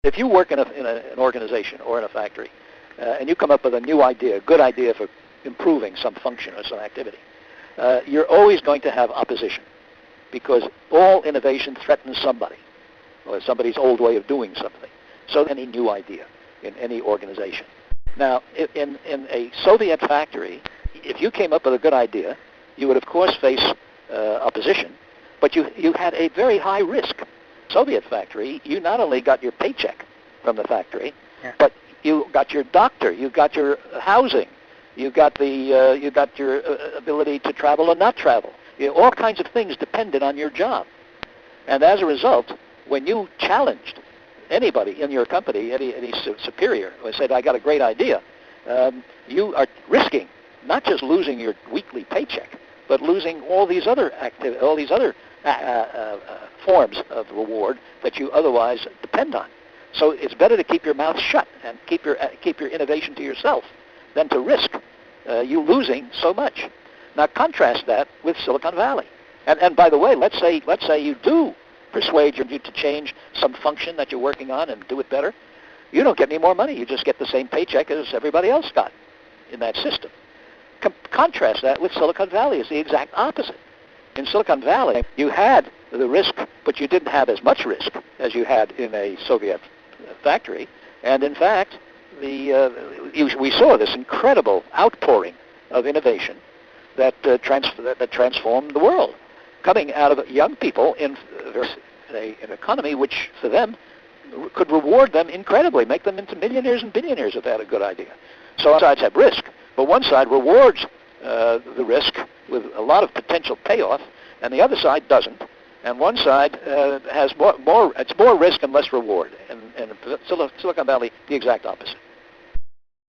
If you work in an organization or in a factory, and you come up with a new idea, a good idea for improving some function or some activity, you're always going to have opposition, because all innovation threatens somebody, or somebody's old way of doing something. So any new idea in any organization. Now, in a Soviet factory, if you came up with a good idea, you would of course face opposition, but you had a very high risk. Soviet factory, you not only got your paycheck from the factory, but you got your doctor, you got your housing, you got your ability to travel or not travel. All kinds of things depended on your job. And as a result, when you challenged anybody in your company, any superior, who said, I got a great idea, you are risking not just losing your weekly paycheck, but losing all these other forms of reward that you otherwise depend on. So it's better to keep your mouth shut and keep your innovation to yourself than to risk you losing so much. Now contrast that with Silicon Valley. And by the way, let's say you do persuade you to change some function that you're working on and do it better. You don't get any more money. You just get the same paycheck as everybody else got in that system. Contrast that with Silicon Valley. It's the exact opposite. In Silicon Valley, you had the risk, but you didn't have as much risk as you had in a Soviet factory. And in fact, we saw this incredible outpouring of innovation that transformed the world, coming out of young people in an economy which, for them, could reward them incredibly, make them into millionaires and billionaires if they had a good idea. So both sides have risk, but one side rewards the risk with a lot of potential payoff, and the other side doesn't. And one side has more risk and less reward. And in Silicon Valley, the exact opposite.